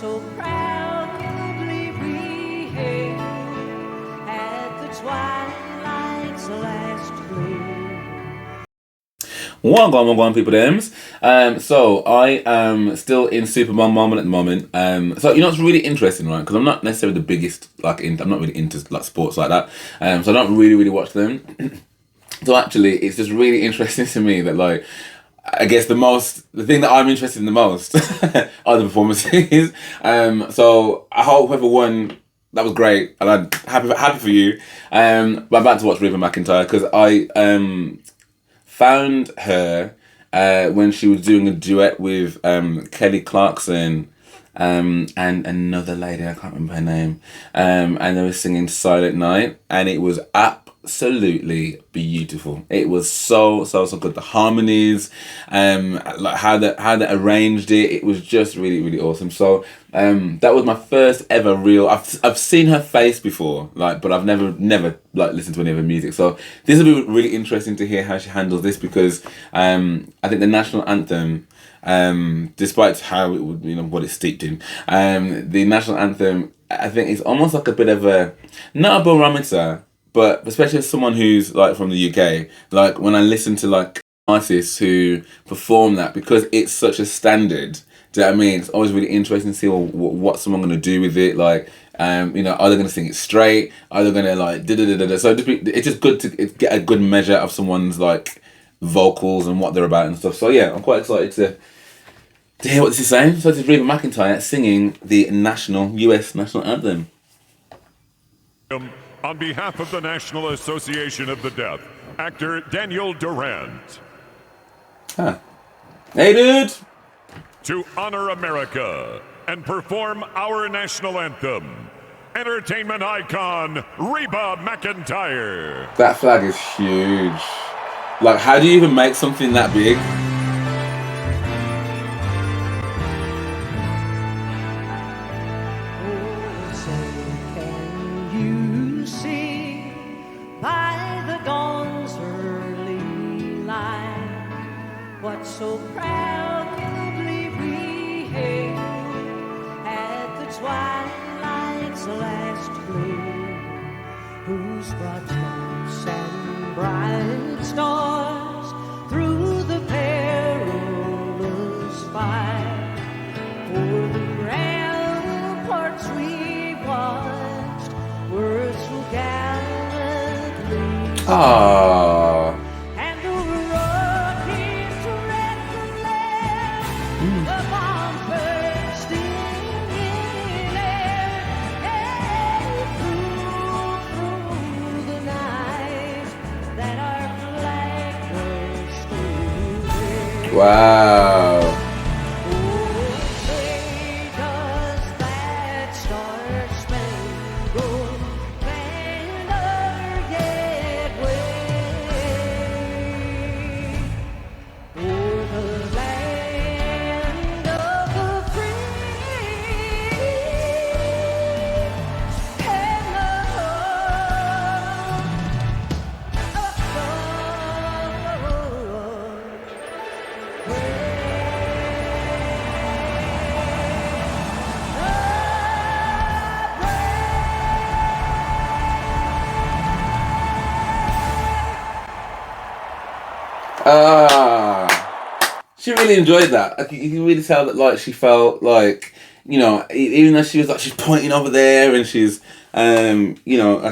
so proudly we hailed at the twilight's last gleam. One people thems. So I am still in superbowl moment at the moment. So you know it's really interesting, right? Because I'm not necessarily the biggest I'm not really into like sports like that. So I don't really watch them. So actually, it's just really interesting to me that like I guess the thing that I'm interested in the most are the performances. So I hope whoever won, that was great, and I'm happy for you. But I'm about to watch Reba McEntire because I found her when she was doing a duet with Kelly Clarkson and another lady, I can't remember her name, and they were singing Silent Night, and it was absolutely beautiful. It was so good. The harmonies, like how they arranged it was just really awesome. So that was my first ever real. I've seen her face before, like, but I've never like listened to any of her music. So this will be really interesting to hear how she handles this because I think the national anthem, despite how it would, what it's steeped in, the national anthem, I think it's almost like a bit of a, not a barometer, but especially as someone who's like from the UK, like when I listen to like artists who perform that, because it's such a standard, do you know what I mean? It's always really interesting to see what someone going to do with it. Like, are they going to sing it straight? Are they going to like da-da-da-da-da? So it's just good to get a good measure of someone's like vocals and what they're about and stuff. So yeah, I'm quite excited to hear what this is saying. So this is Reba McEntire singing the US national anthem. On behalf of the National Association of the Deaf, actor Daniel Durant. Huh. Hey, dude! To honor America and perform our national anthem, entertainment icon Reba McEntire. That flag is huge. Like, how do you even make something that big? So proudly we hailed at the twilight's last gleam, whose broad stripes and bright stars through the perilous fight, o'er the ramparts we watched were so gallantly. Aww. Wow. Say, does that Star Spangled Banner yet wave o'er the land of the free and the She really enjoyed that. You can really tell that like she felt like, even though she was like she's pointing over there and she's I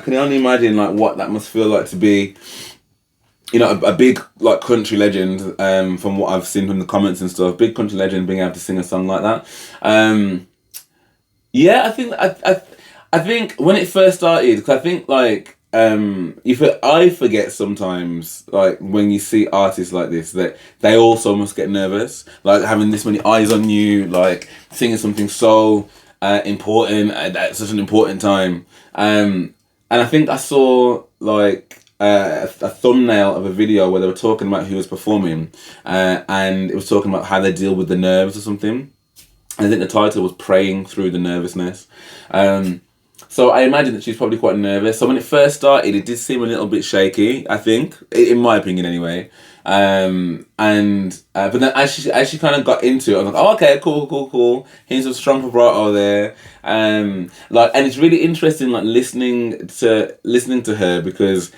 can only imagine like what that must feel like to be, a big like country legend, from what I've seen from the comments and stuff, big country legend being able to sing a song like that. Yeah, I think when it first started, because I think like I forget sometimes, like when you see artists like this, that they also must get nervous, like having this many eyes on you, like singing something so important at such an important time. And I think I saw like a thumbnail of a video where they were talking about who was performing, and it was talking about how they deal with the nerves or something. I think the title was "Praying Through the Nervousness." So I imagine that she's probably quite nervous. So when it first started, it did seem a little bit shaky, I think, in my opinion anyway. But then as she kind of got into it, I was like, oh, okay, cool. Here's some strong vibrato there. Like, and it's really interesting, like listening to her because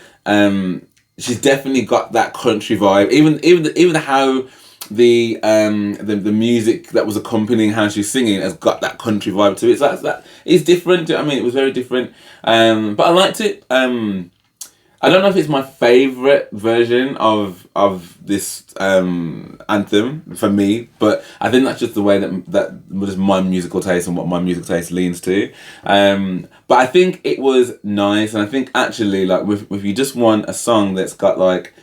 she's definitely got that country vibe. Even how the music that was accompanying how she's singing has got that country vibe to it. So that is different. I mean, it was very different. But I liked it. I don't know if it's my favorite version of this anthem for me, but I think that's just the way that was my musical taste and what my musical taste leans to. But I think it was nice, and I think actually, like, if you just want a song that's got like,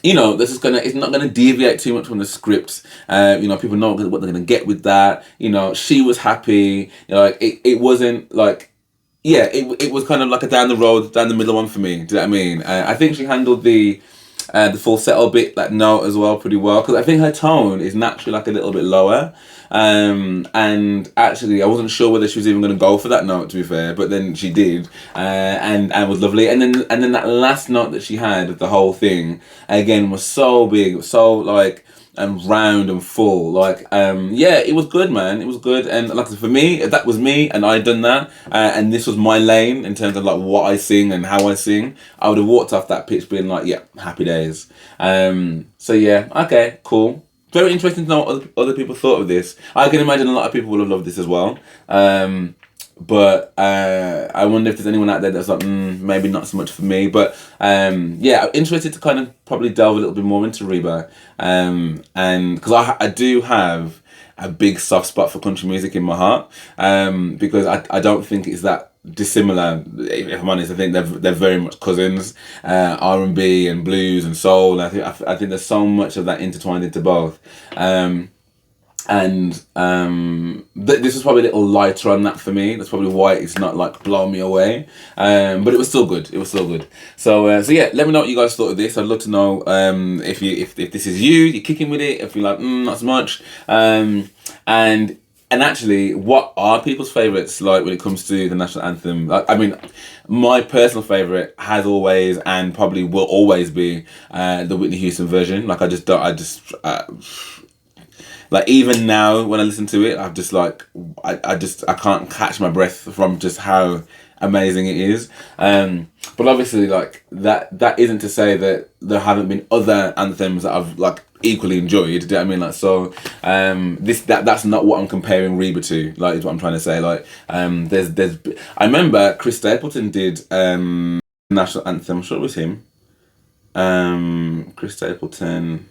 you know, it's not gonna deviate too much from the script. You know, people know what they're gonna get with that. You know, she was happy. You know, like it wasn't like, yeah, it was kind of like a down the middle one for me. Do you know what I mean? I think she handled the falsetto bit, like note as well, pretty well, because I think her tone is naturally like a little bit lower. And actually, I wasn't sure whether she was even going to go for that note, to be fair, but then she did, and was lovely. And then that last note that she had of the whole thing again was so big, it was so like round and full. Like yeah, it was good, man. It was good, and like for me, if that was me and I'd done that, and this was my lane in terms of like what I sing and how I sing, I would have walked off that pitch being like, yeah, happy days. So yeah, okay, cool. Very interesting to know what other people thought of this. I can imagine a lot of people would have loved this as well. But I wonder if there's anyone out there that's like, maybe not so much for me. But yeah, I'm interested to kind of probably delve a little bit more into Reba. And because I do have a big soft spot for country music in my heart. Because I don't think it's that dissimilar. If I'm honest, I think they're very much cousins. R&B and blues and soul. I think there's so much of that intertwined into both. This was probably a little lighter on that for me. That's probably why it's not like blowing me away. But it was still good. So yeah, let me know what you guys thought of this. I'd love to know if this is you're kicking with it. If you're like not so much. And actually, what are people's favourites like when it comes to the national anthem? Like, I mean, my personal favourite has always and probably will always be the Whitney Houston version. Like, like even now when I listen to it, I'm just like, I can't catch my breath from just how amazing it is. But obviously, like that isn't to say that there haven't been other anthems that I've like equally enjoyed. Do you know what I mean? Like, so that's not what I'm comparing Reba to. Like, is what I'm trying to say. Like, there's I remember Chris Stapleton did national anthem. I'm sure it was him. Chris Stapleton.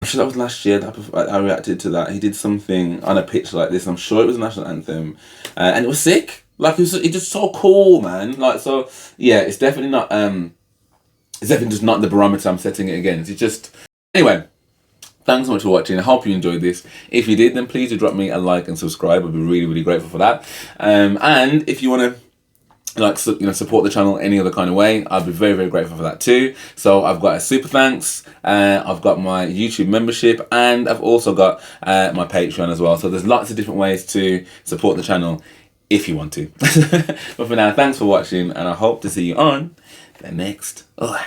I'm sure that was last year that I reacted to that. He did something on a pitch like this. I'm sure it was a national anthem, and it was sick. Like, it's just so cool, man. Like, so yeah, it's definitely not. It's definitely just not the barometer I'm setting it against. It's just anyway. Thanks so much for watching. I hope you enjoyed this. If you did, then please do drop me a like and subscribe. I'd be really, really grateful for that. And if you want to, like, support the channel any other kind of way, I'd be very, very grateful for that too. So I've got a super thanks, I've got my YouTube membership, and I've also got my Patreon as well. So there's lots of different ways to support the channel if you want to. But for now, thanks for watching, and I hope to see you on the next one.